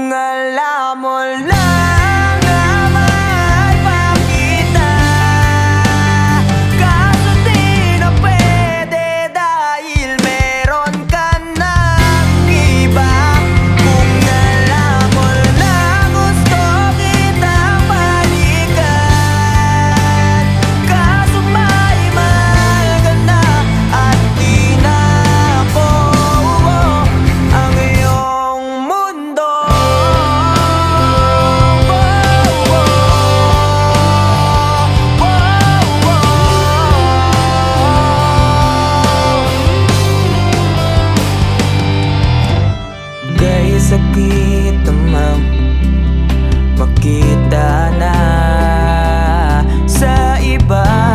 Kung alam mo lang na mahal pa kita, kaso di na pwede dahil meron ka ng iba. Kung alam mo lang gusto kitang balikan, kaso may mahal ka na at di na ako ang iyong mundo. Kay sakit namang makita na sa iba.